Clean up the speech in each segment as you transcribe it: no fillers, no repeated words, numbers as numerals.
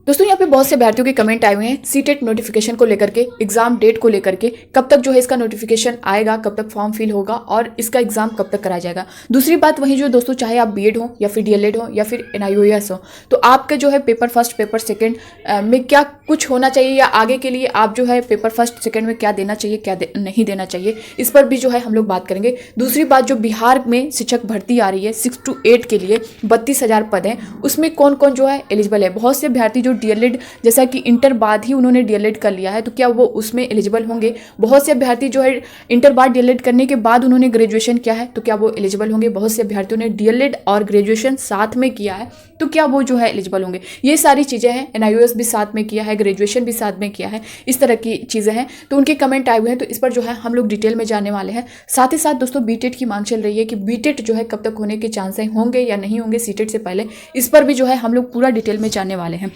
दोस्तों यहाँ पे बहुत से अभ्यर्थियों के कमेंट आए हुए हैं सीटेट नोटिफिकेशन को लेकर के, एग्जाम डेट को लेकर के, कब तक जो है इसका नोटिफिकेशन आएगा, कब तक फॉर्म फिल होगा और इसका एग्जाम कब तक कराया जाएगा। दूसरी बात वही जो दोस्तों, चाहे आप बीएड हो या फिर डीएलएड हो या फिर एनआईओएस हो, तो आपका जो है पेपर फर्स्ट पेपर सेकेंड में क्या कुछ होना चाहिए या आगे के लिए आप जो है पेपर फर्स्ट सेकेंड में क्या देना चाहिए, क्या नहीं देना चाहिए, इस पर भी जो है हम लोग बात करेंगे। दूसरी बात, जो बिहार में शिक्षक भर्ती आ रही है 6 to 8 के लिए 32,000 पद हैं, उसमें कौन कौन जो है एलिजिबल है। बहुत से अभ्यर्थी जो डीएलएड, जैसा कि इंटर बाद ही उन्होंने डीएलएड कर लिया है, तो क्या वो उसमें एलिजिबल होंगे। बहुत से अभ्यर्थी जो है इंटर बाद डीएलएड करने के बाद उन्होंने ग्रेजुएशन किया है, तो क्या वो एलिजिबल होंगे। बहुत से अभ्यर्थियों ने डीएलएड और ग्रेजुएशन साथ में किया है, तो क्या वो जो है एलिजिबल होंगे। ये सारी चीज़ें हैं। एनआईओएस भी साथ में किया है, ग्रेजुएशन भी साथ में किया है, इस तरह की चीज़ें हैं। तो उनके कमेंट आए हुए हैं, तो इस पर जो है हम लोग डिटेल में जानने वाले हैं। साथ ही साथ दोस्तों बीटेट की मांग चल रही है कि बीटेट जो है कब तक होने के चांसेस होंगे या नहीं होंगे सीटेट से पहले, इस पर भी जो है हम लोग पूरा डिटेल में जानने वाले हैं।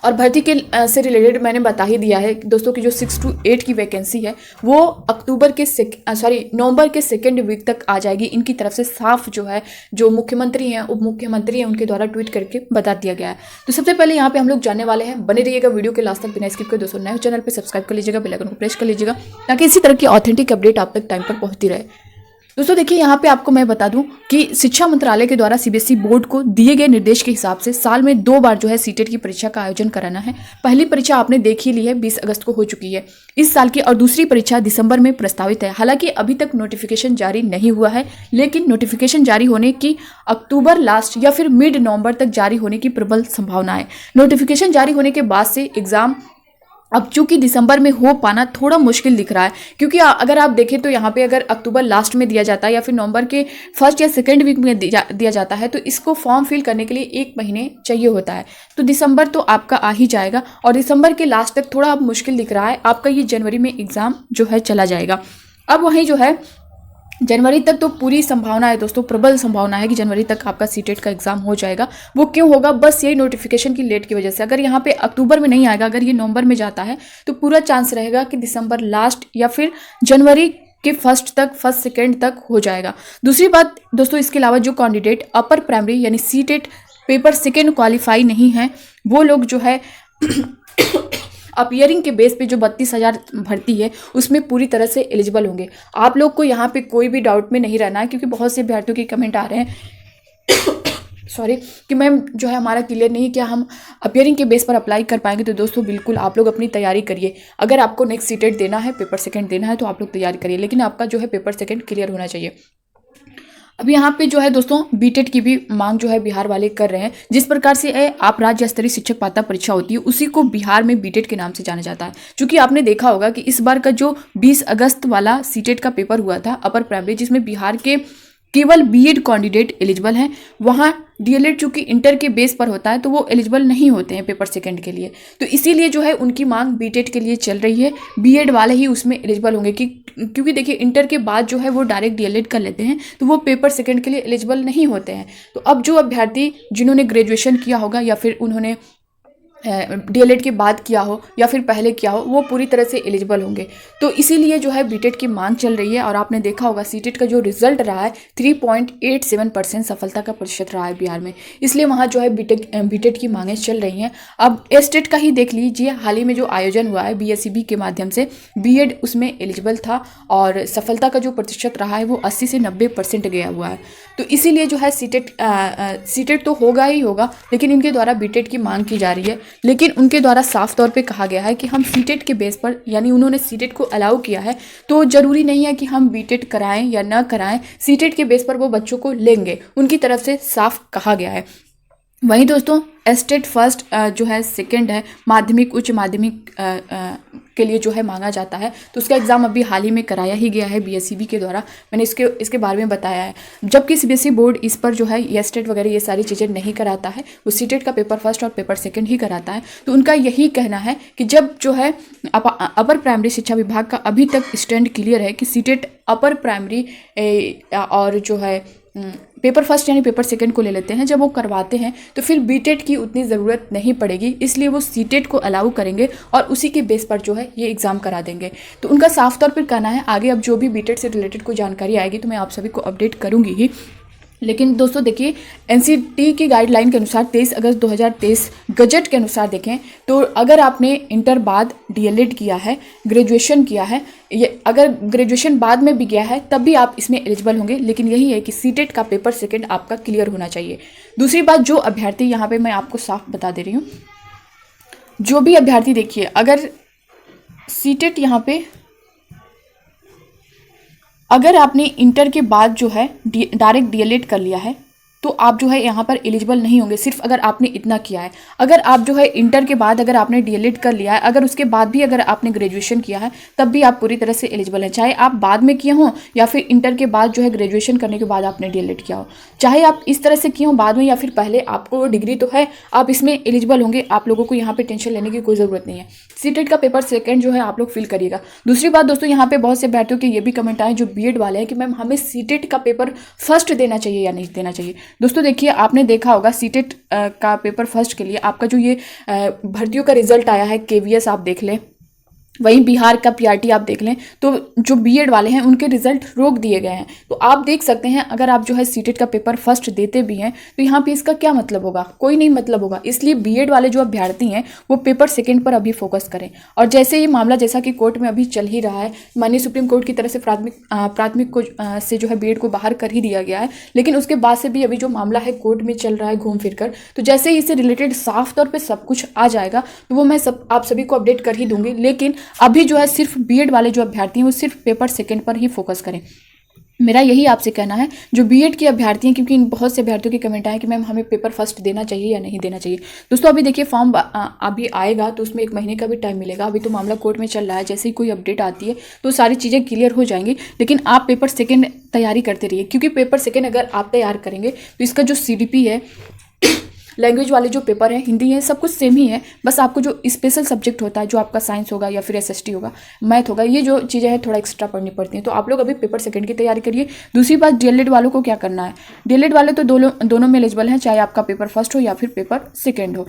और भर्ती के से रिलेटेड मैंने बता ही दिया है दोस्तों की जो 6 to 8 की वैकेंसी है वो नवंबर के सेकेंड वीक तक आ जाएगी। इनकी तरफ से साफ जो है, जो मुख्यमंत्री हैं, उप मुख्यमंत्री हैं, उनके द्वारा ट्वीट करके बता दिया गया है। तो सबसे पहले यहाँ पे हम लोग जानने वाले हैं, बने रहिएगा वीडियो के लास्ट तक बिना स्किप के। दोस्तों नए चैनल पर सब्सक्राइब कर लीजिएगा, बेल आइकन को प्रेस कर लीजिएगा ताकि इसी तरह की ऑथेंटिक अपडेट आप तक टाइम पर पहुँचती रहे। दोस्तों देखिए, यहाँ पे आपको मैं बता दूं कि शिक्षा मंत्रालय के द्वारा सीबीएसई बोर्ड को दिए गए निर्देश के हिसाब से साल में 2 बार जो है सीटेट की परीक्षा का आयोजन कराना है। पहली परीक्षा आपने देख ही ली है, 20 अगस्त को हो चुकी है इस साल की, और दूसरी परीक्षा दिसंबर में प्रस्तावित है। हालांकि अभी तक नोटिफिकेशन जारी नहीं हुआ है, लेकिन नोटिफिकेशन जारी होने की अक्टूबर लास्ट या फिर मिड नवंबर तक जारी होने की प्रबल संभावना है। नोटिफिकेशन जारी होने के बाद से एग्जाम अब चूंकि दिसंबर में हो पाना थोड़ा मुश्किल दिख रहा है, क्योंकि अगर आप देखें तो यहाँ पे अगर अक्टूबर लास्ट में दिया जाता है या फिर नवंबर के फर्स्ट या सेकेंड वीक में दिया जाता है, तो इसको फॉर्म फिल करने के लिए 1 महीने चाहिए होता है। तो दिसंबर तो आपका आ ही जाएगा, और दिसंबर के लास्ट तक थोड़ा अब मुश्किल दिख रहा है। आपका ये जनवरी में एग्जाम जो है चला जाएगा। अब वहीं जो है जनवरी तक तो पूरी संभावना है दोस्तों, प्रबल संभावना है कि जनवरी तक आपका सीटेट का एग्जाम हो जाएगा। वो क्यों होगा, बस यही नोटिफिकेशन की लेट की वजह से। अगर यहाँ पे अक्टूबर में नहीं आएगा, अगर ये नवंबर में जाता है, तो पूरा चांस रहेगा कि दिसंबर लास्ट या फिर जनवरी के फर्स्ट सेकेंड तक हो जाएगा। दूसरी बात दोस्तों, इसके अलावा जो कैंडिडेट अपर प्राइमरी यानी सीटेट पेपर सेकेंड क्वालिफाई नहीं है, वो लोग जो है अपीयरिंग के बेस पे जो 32,000 भर्ती है उसमें पूरी तरह से एलिजिबल होंगे। आप लोग को यहाँ पे कोई भी डाउट में नहीं रहना है, क्योंकि बहुत से अभ्यर्थियों के कमेंट आ रहे हैं सॉरी कि मैम जो है हमारा क्लियर नहीं, क्या हम अपीयरिंग के बेस पर अप्लाई कर पाएंगे। तो दोस्तों बिल्कुल आप लोग अपनी तैयारी करिए। अगर आपको नेक्स्ट सीटेट देना है, पेपर सेकेंड देना है, तो आप लोग तैयारी करिए, लेकिन आपका जो है पेपर सेकेंड क्लियर होना चाहिए। अब यहाँ पे जो है दोस्तों बीटेट की भी मांग जो है बिहार वाले कर रहे हैं। जिस प्रकार से आप राज्य स्तरीय शिक्षक पात्रता परीक्षा होती है, उसी को बिहार में बीटेट के नाम से जाना जाता है। क्योंकि आपने देखा होगा कि इस बार का जो 20 अगस्त वाला सीटेट का पेपर हुआ था अपर प्राइमरी, जिसमें बिहार के केवल बीएड कैंडिडेट एलिजिबल हैं, वहाँ डीएलएड चूंकि इंटर के बेस पर होता है तो वो एलिजिबल नहीं होते हैं पेपर सेकंड के लिए। तो इसीलिए जो है उनकी मांग बीटेट के लिए चल रही है, बीएड वाले ही उसमें एलिजिबल होंगे। क्योंकि देखिए इंटर के बाद जो है वो डायरेक्ट डीएलएड कर लेते हैं, तो वो पेपर सेकंड के लिए एलिजिबल नहीं होते हैं। तो अब जो अभ्यर्थी जिन्होंने ग्रेजुएशन किया होगा या फिर उन्होंने डीएलएड के बाद किया हो या फिर पहले किया हो, वो पूरी तरह से एलिजिबल होंगे। तो इसीलिए जो है बीटेट की मांग चल रही है। और आपने देखा होगा सीटेट का जो रिजल्ट रहा है 3.87% सफलता का प्रतिशत रहा है बिहार में, इसलिए वहाँ जो है बीटेट की मांगें चल रही हैं। अब स्टेट का ही देख लीजिए, हाल ही में जो आयोजन हुआ है बीएसईबी के माध्यम से, बीएड उसमें एलिजिबल था और सफलता का जो प्रतिशत रहा है वो 80 से 90% गया हुआ है। तो इसीलिए जो है सीटेट तो होगा ही होगा, लेकिन इनके द्वारा बीटेट की मांग की जा रही है। लेकिन उनके द्वारा साफ तौर पे कहा गया है कि हम सीटेट के बेस पर, यानी उन्होंने सीटेट को अलाउ किया है, तो जरूरी नहीं है कि हम बीटेट कराएं या ना कराएं, सीटेट के बेस पर वो बच्चों को लेंगे, उनकी तरफ से साफ कहा गया है। वहीं दोस्तों स्टेट फर्स्ट जो है सेकंड है माध्यमिक उच्च माध्यमिक के लिए जो है मांगा जाता है, तो उसका एग्ज़ाम अभी हाल ही में कराया ही गया है बीएसईबी के द्वारा। मैंने इसके बारे में बताया है। जबकि सीबीएसई बोर्ड इस पर जो है ये स्टेट वगैरह ये सारी चीज़ें नहीं कराता है, वो सीटेट का पेपर फर्स्ट और पेपर सेकंड ही कराता है। तो उनका यही कहना है कि जब जो है अपर प्राइमरी शिक्षा विभाग का अभी तक स्टैंड क्लियर है कि सीटेट अपर प्राइमरी और जो है पेपर फर्स्ट यानी पेपर सेकंड को ले लेते हैं, जब वो करवाते हैं तो फिर बीटेट की उतनी ज़रूरत नहीं पड़ेगी, इसलिए वो सीटेट को अलाउ करेंगे और उसी के बेस पर जो है ये एग्ज़ाम करा देंगे। तो उनका साफ तौर पर कहना है। आगे अब जो भी बीटेट से रिलेटेड कोई जानकारी आएगी तो मैं आप सभी को अपडेट करूँगी ही। लेकिन दोस्तों देखिए, एनसीटी की गाइडलाइन के अनुसार 23 अगस्त 2023 गजट के अनुसार देखें तो अगर आपने इंटर बाद डीएलएड किया है, ग्रेजुएशन किया है, ये अगर ग्रेजुएशन बाद में भी किया है तब भी आप इसमें एलिजिबल होंगे। लेकिन यही है कि सीटेट का पेपर सेकंड आपका क्लियर होना चाहिए। दूसरी बात, जो अभ्यर्थी, यहाँ पे मैं आपको साफ बता दे रही हूँ, जो भी अभ्यर्थी देखिए, अगर सीटेट यहाँ पे अगर आपने इंटर के बाद जो है डायरेक्ट डीएलएड कर लिया है तो आप जो है यहाँ पर एलिजिबल नहीं होंगे, सिर्फ अगर आपने इतना किया है। अगर आप जो है इंटर के बाद अगर आपने डीएलएड कर लिया है, अगर उसके बाद भी अगर आपने ग्रेजुएशन किया है, तब भी आप पूरी तरह से एलिजिबल हैं। चाहे आप बाद में किए हों या फिर इंटर के बाद जो है ग्रेजुएशन करने के बाद आपने डीएलएड किया हो, चाहे आप इस तरह से किए हों बाद में या फिर पहले, आपको डिग्री तो है, आप इसमें एलिजिबल होंगे। आप लोगों को यहाँ पर टेंशन लेने की कोई ज़रूरत नहीं है। सीटेट का पेपर सेकंड जो है आप लोग फिल करिएगा। दूसरी बात दोस्तों, यहाँ पे बहुत से अभ्यर्थियों के ये भी कमेंट आए जो बीएड वाले हैं कि मैम हमें सीटेट का पेपर फर्स्ट देना चाहिए या नहीं देना चाहिए। दोस्तों देखिए, आपने देखा होगा सीटेट का पेपर फर्स्ट के लिए आपका जो ये भर्तियों का रिजल्ट आया है, केवीएस आप देख लें, वहीं बिहार का पीआरटी आप देख लें, तो जो बीएड वाले हैं उनके रिजल्ट रोक दिए गए हैं। तो आप देख सकते हैं, अगर आप जो है सीटेट का पेपर फर्स्ट देते भी हैं तो यहाँ पे इसका क्या मतलब होगा? कोई नहीं मतलब होगा। इसलिए बीएड वाले जो अभ्यर्थी हैं वो पेपर सेकंड पर अभी फोकस करें। और जैसे ये मामला, जैसा कि कोर्ट में अभी चल ही रहा है, माननीय सुप्रीम कोर्ट की तरफ से प्राथमिक को से जो है बीएड को बाहर कर ही दिया गया है, लेकिन उसके बाद से भी अभी जो मामला है कोर्ट में चल रहा है घूम फिर कर। तो जैसे ही इससे रिलेटेड साफ तौर पर सब कुछ आ जाएगा तो वो मैं आप सभी को अपडेट कर ही दूंगी। लेकिन अभी जो है सिर्फ बीएड वाले जो अभ्यर्थी हैं वो सिर्फ पेपर सेकंड पर ही फोकस करें। मेरा यही आपसे कहना है, जो बीएड के अभ्यर्थी हैं, क्योंकि बहुत से अभ्यर्थियों के कमेंट आए कि मैम हमें पेपर फर्स्ट देना चाहिए या नहीं देना चाहिए। दोस्तों अभी देखिए, फॉर्म अभी आएगा तो उसमें 1 महीने का भी टाइम मिलेगा। अभी तो मामला कोर्ट में चल रहा है, जैसे ही कोई अपडेट आती है तो सारी चीज़ें क्लियर हो जाएंगी। लेकिन आप पेपर सेकेंड तैयारी करते रहिए, क्योंकि पेपर सेकेंड अगर आप तैयार करेंगे तो इसका जो CDP है, लैंग्वेज वाले जो पेपर है, हिंदी है, सब कुछ सेम ही है। बस आपको जो स्पेशल सब्जेक्ट होता है, जो आपका साइंस होगा या फिर SST होगा, मैथ होगा, ये जो चीज़ें हैं थोड़ा एक्स्ट्रा पढ़नी पड़ती हैं। तो आप लोग अभी पेपर सेकंड की तैयारी करिए। दूसरी बात, डीएलएड वालों को क्या करना है? डीएलएड वाले तो दोनों में एलिजिबल हैं, चाहे आपका पेपर फर्स्ट हो या फिर पेपर सेकेंड हो।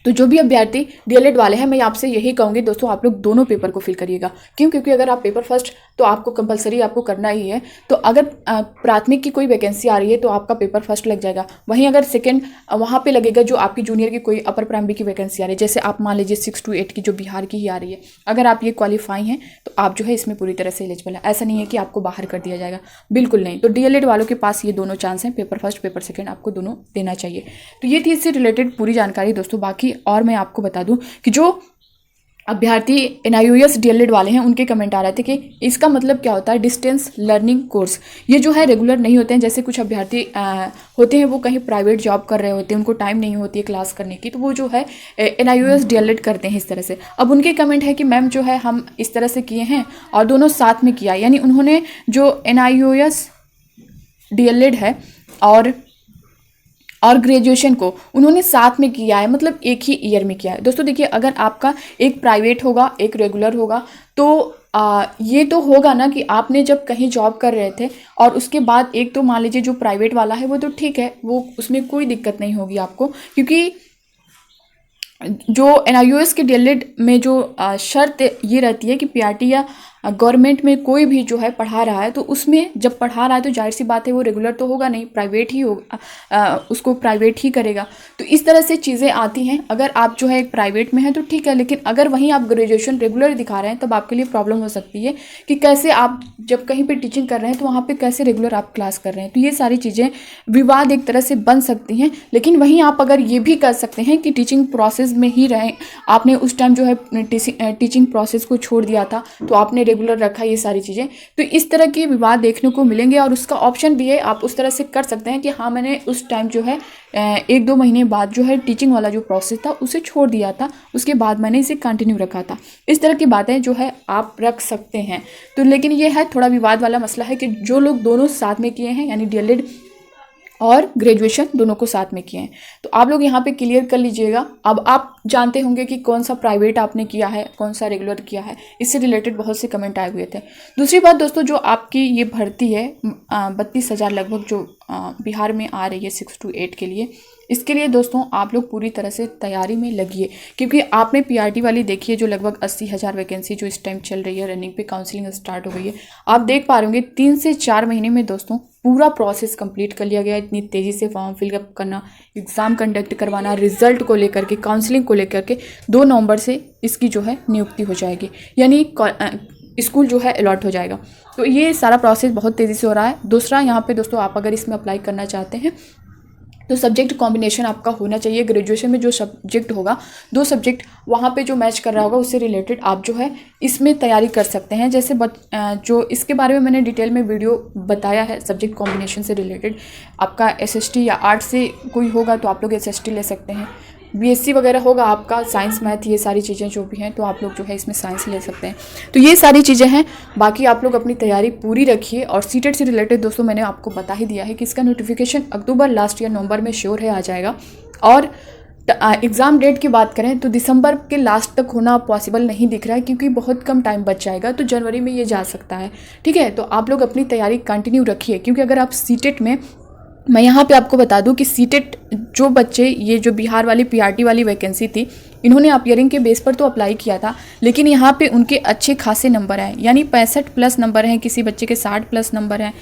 तो जो भी अभ्यर्थी डीएलएड वाले हैं, मैं आपसे यही कहूँगी दोस्तों, आप लोग दोनों पेपर को फिल करिएगा। क्यों? क्योंकि अगर आप पेपर फर्स्ट तो आपको कंपलसरी आपको करना ही है। तो अगर प्राथमिक की कोई वैकेंसी आ रही है तो आपका पेपर फर्स्ट लग जाएगा। वहीं अगर सेकंड वहाँ पे लगेगा जो आपकी जूनियर की कोई अपर प्राइमरी की वैकेंसी आ रही है, जैसे आप मान लीजिए 6 to 8 की जो बिहार की ही आ रही है, अगर आप ये क्वालिफाई हैं तो आप जो है इसमें पूरी तरह से एलिजिबल है। ऐसा नहीं है कि आपको बाहर कर दिया जाएगा, बिल्कुल नहीं। तो डीएलएड वालों के पास ये दोनों चांस हैं, पेपर फर्स्ट पेपर सेकेंड आपको दोनों देना चाहिए। तो ये थी इससे रिलेटेड पूरी जानकारी दोस्तों। बाकी और मैं आपको बता दूं कि जो अभ्यर्थी NIOS डीएलएड वाले हैं उनके कमेंट आ रहे थे कि इसका मतलब क्या होता है डिस्टेंस लर्निंग कोर्स। ये जो है रेगुलर नहीं होते हैं। जैसे कुछ अभ्यर्थी होते हैं वो कहीं प्राइवेट जॉब कर रहे होते हैं, उनको टाइम नहीं होती है क्लास करने की, तो वो जो है NIOS डीएलएड करते हैं इस तरह से। अब उनके कमेंट है कि मैम जो है हम इस तरह से किए हैं और दोनों साथ में किया, यानी उन्होंने जो NIOS डीएलएड है और ग्रेजुएशन को उन्होंने साथ में किया है, मतलब एक ही ईयर में किया है। दोस्तों देखिए, अगर आपका एक प्राइवेट होगा एक रेगुलर होगा तो ये तो होगा ना कि आपने जब कहीं जॉब कर रहे थे और उसके बाद एक तो मान लीजिए जो प्राइवेट वाला है वो तो ठीक है, वो उसमें कोई दिक्कत नहीं होगी आपको, क्योंकि जो NIOS के डीएलएड में जो शर्त ये रहती है कि पीआरटी या गवर्नमेंट में कोई भी जो है पढ़ा रहा है तो उसमें जब पढ़ा रहा है तो जाहिर सी बात है वो रेगुलर तो होगा नहीं, प्राइवेट ही होगा, उसको प्राइवेट ही करेगा। तो इस तरह से चीज़ें आती हैं। अगर आप जो है एक प्राइवेट में है तो ठीक है, लेकिन अगर वहीं आप ग्रेजुएशन रेगुलर दिखा रहे हैं तब आपके लिए प्रॉब्लम हो सकती है कि कैसे आप जब कहीं पर टीचिंग कर रहे हैं तो वहाँ पर कैसे रेगुलर आप क्लास कर रहे हैं। तो ये सारी चीज़ें विवाद एक तरह से बन सकती हैं। लेकिन वहीं आप अगर ये भी कर सकते हैं कि टीचिंग प्रोसेस में ही रहें, आपने उस टाइम जो है टीचिंग प्रोसेस को छोड़ दिया था तो आपने रेगुलर रखा, ये सारी चीज़ें, तो इस तरह के विवाद देखने को मिलेंगे। और उसका ऑप्शन भी है, आप उस तरह से कर सकते हैं कि हाँ मैंने उस टाइम जो है 1-2 महीने बाद जो है टीचिंग वाला जो प्रोसेस था उसे छोड़ दिया था, उसके बाद मैंने इसे कंटिन्यू रखा था। इस तरह की बातें जो है आप रख सकते हैं। तो लेकिन ये है थोड़ा विवाद वाला मसला है कि जो लोग दोनों साथ में किए हैं, यानी डीएलएड और ग्रेजुएशन दोनों को साथ में किए हैं, तो आप लोग यहाँ पे क्लियर कर लीजिएगा। अब आप जानते होंगे कि कौन सा प्राइवेट आपने किया है, कौन सा रेगुलर किया है, इससे रिलेटेड बहुत से कमेंट आए हुए थे। दूसरी बात दोस्तों, जो आपकी ये भर्ती है 32,000 लगभग जो बिहार में आ रही है 6 to 8 के लिए, इसके लिए दोस्तों आप लोग पूरी तरह से तैयारी में लगिए, क्योंकि आपने पीआरटी वाली देखी है जो लगभग 80,000 वैकेंसी जो इस टाइम चल रही है, रनिंग पे काउंसलिंग स्टार्ट हो गई है। आप देख पा रहे होंगे 3 से 4 महीने में दोस्तों पूरा प्रोसेस कंप्लीट कर लिया गया है। इतनी तेज़ी से फॉर्म फिलअप करना, एग्ज़ाम कंडक्ट करवाना, रिजल्ट को लेकर के, काउंसलिंग को लेकर के 2 नवंबर से इसकी जो है नियुक्ति हो जाएगी, यानी स्कूल जो है अलॉट हो जाएगा। तो ये सारा प्रोसेस बहुत तेज़ी से हो रहा है। दूसरा यहाँ पे दोस्तों, आप अगर इसमें अप्लाई करना चाहते हैं तो सब्जेक्ट कॉम्बिनेशन आपका होना चाहिए। ग्रेजुएशन में जो सब्जेक्ट होगा, 2 सब्जेक्ट वहाँ पे जो मैच कर रहा होगा उससे रिलेटेड आप जो है इसमें तैयारी कर सकते हैं। जैसे जो इसके बारे में मैंने डिटेल में वीडियो बताया है सब्जेक्ट कॉम्बिनेशन से रिलेटेड। आपका एसएसटी या आर्ट्स से कोई होगा तो आप लोग एसएसटी ले सकते हैं, बीएससी वगैरह होगा आपका, साइंस मैथ ये सारी चीज़ें जो भी हैं तो आप लोग जो है इसमें साइंस ले सकते हैं। तो ये सारी चीज़ें हैं। बाकी आप लोग अपनी तैयारी पूरी रखिए। और सीटेट से रिलेटेड दोस्तों मैंने आपको बता ही दिया है कि इसका नोटिफिकेशन अक्टूबर लास्ट या नवंबर में श्योर है आ जाएगा। और एग्ज़ाम डेट की बात करें तो दिसंबर के लास्ट तक होना पॉसिबल नहीं दिख रहा है, क्योंकि बहुत कम टाइम बच जाएगा, तो जनवरी में ये जा सकता है। ठीक है, तो आप लोग अपनी तैयारी कंटिन्यू रखिए, क्योंकि अगर आप सीटेट में, मैं यहाँ पे आपको बता दूं कि सीटेट जो बच्चे, ये जो बिहार वाली पीआरटी वाली वैकेंसी थी, इन्होंने अपीयरिंग के बेस पर तो अप्लाई किया था, लेकिन यहाँ पे उनके अच्छे खासे नंबर हैं, यानी 65+ नंबर हैं, किसी बच्चे के 60+ नंबर हैं।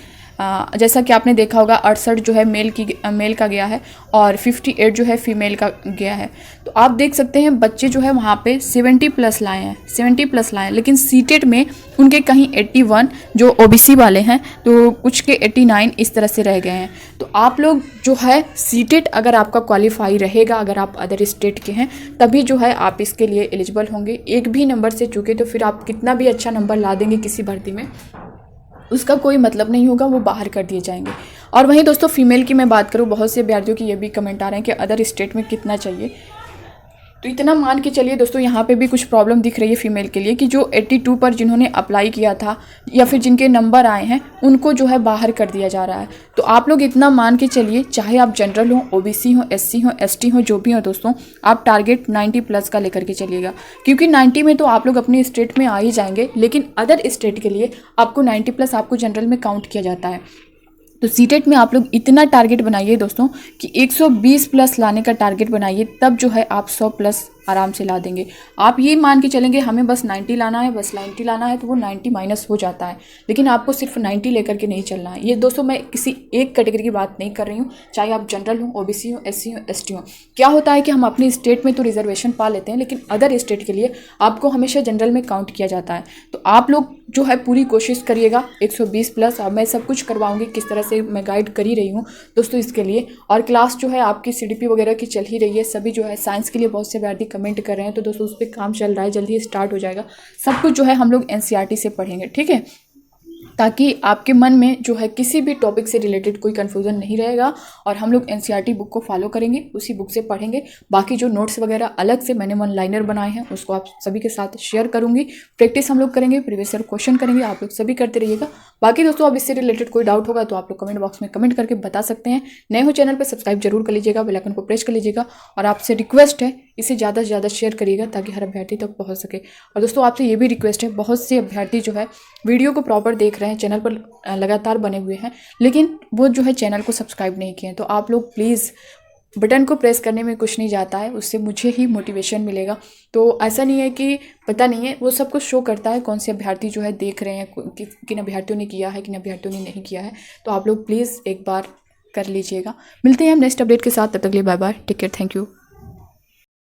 जैसा कि आपने देखा होगा 68 जो है मेल का गया है और 58 जो है फीमेल का गया है। तो आप देख सकते हैं बच्चे जो है वहाँ पे 70+ लाए हैं, 70+ लाए हैं, लेकिन सीटेट में उनके कहीं 81 जो ओबीसी वाले हैं, तो कुछ के 89 इस तरह से रह गए हैं। तो आप लोग जो है सीटेट अगर आपका क्वालिफाई रहेगा, अगर आप अदर स्टेट के हैं, तभी जो है आप इसके लिए एलिजिबल होंगे। एक भी नंबर से चूके तो फिर आप कितना भी अच्छा नंबर ला देंगे किसी भर्ती में, उसका कोई मतलब नहीं होगा, वो बाहर कर दिए जाएंगे। और वहीं दोस्तों फीमेल की मैं बात करूँ, बहुत से अभ्यर्थियों की ये भी कमेंट आ रहे हैं कि अदर स्टेट में कितना चाहिए। तो इतना मान के चलिए दोस्तों, यहाँ पे भी कुछ प्रॉब्लम दिख रही है फीमेल के लिए कि जो 82 पर जिन्होंने अप्लाई किया था या फिर जिनके नंबर आए हैं उनको जो है बाहर कर दिया जा रहा है। तो आप लोग इतना मान के चलिए, चाहे आप जनरल हो, ओबीसी हो, एससी हो, एसटी हो, जो भी हो दोस्तों, आप टारगेट 90+ का लेकर के चलिएगा, क्योंकि 90 में तो आप लोग अपने स्टेट में आ ही जाएंगे, लेकिन अदर स्टेट के लिए आपको 90+ आपको जनरल में काउंट किया जाता है। तो सीटेट में आप लोग इतना टारगेट बनाइए दोस्तों कि 120+ लाने का टारगेट बनाइए, तब जो है आप 100+ आराम से ला देंगे। आप ये मान के चलेंगे हमें बस 90 लाना है, बस 90 लाना है, तो वो 90 माइनस हो जाता है, लेकिन आपको सिर्फ 90 लेकर के नहीं चलना है। ये दोस्तों मैं किसी एक कैटेगरी की बात नहीं कर रही हूँ, चाहे आप जनरल हो, ओबीसी हो, एससी हो, एसटी हो। क्या होता है कि हम अपने स्टेट में तो रिजर्वेशन पा लेते हैं, लेकिन अदर स्टेट के लिए आपको हमेशा जनरल में काउंट किया जाता है। तो आप लोग जो है पूरी कोशिश करिएगा 120+। और मैं सब कुछ करवाऊंगी, किस तरह से मैं गाइड कर ही रही हूँ दोस्तों इसके लिए। और क्लास जो है आपकी सीडीपी वगैरह की चल ही रही है, सभी जो है साइंस के लिए बहुत से विद्यार्थी कमेंट कर रहे हैं, तो दोस्तों उस पर काम चल रहा है, जल्दी ही स्टार्ट हो जाएगा। सब कुछ जो है हम लोग एनसीईआरटी से पढ़ेंगे, ठीक है, ताकि आपके मन में जो है किसी भी टॉपिक से रिलेटेड कोई कन्फ्यूज़न नहीं रहेगा। और हम लोग एनसीईआरटी बुक को फॉलो करेंगे, उसी बुक से पढ़ेंगे। बाकी जो नोट्स वगैरह अलग से मैंने वन लाइनर बनाए हैं उसको आप सभी के साथ शेयर करूंगी। प्रैक्टिस हम लोग करेंगे, प्रीवियस ईयर क्वेश्चन करेंगे, आप लोग सभी करते रहिएगा। बाकी दोस्तों अब इससे रिलेटेड कोई डाउट होगा तो आप लोग कमेंट बॉक्स में कमेंट करके बता सकते हैं। नए हो चैनल पर सब्सक्राइब जरूर कर लीजिएगा, बेल आइकन को प्रेस कर लीजिएगा। और आपसे रिक्वेस्ट है इसे ज़्यादा से ज़्यादा शेयर करिएगा ताकि हर अभ्यर्थी तक पहुंच सके। और दोस्तों आपसे ये भी रिक्वेस्ट है, बहुत से अभ्यर्थी जो है वीडियो को प्रॉपर देख रहे हैं, चैनल पर लगातार बने हुए हैं, लेकिन वो जो है चैनल को सब्सक्राइब नहीं किए हैं। तो आप लोग प्लीज़, बटन को प्रेस करने में कुछ नहीं जाता है, उससे मुझे ही मोटिवेशन मिलेगा। तो ऐसा नहीं है कि पता नहीं है, वो सब कुछ शो करता है कौन से अभ्यर्थी जो है देख रहे हैं, किन अभ्यर्थियों ने किया है, किन अभ्यर्थियों ने नहीं किया है। तो आप लोग प्लीज़ एक बार कर लीजिएगा। मिलते हैं हम नेक्स्ट अपडेट के साथ, तब तक के लिए bye bye, take care, thank you.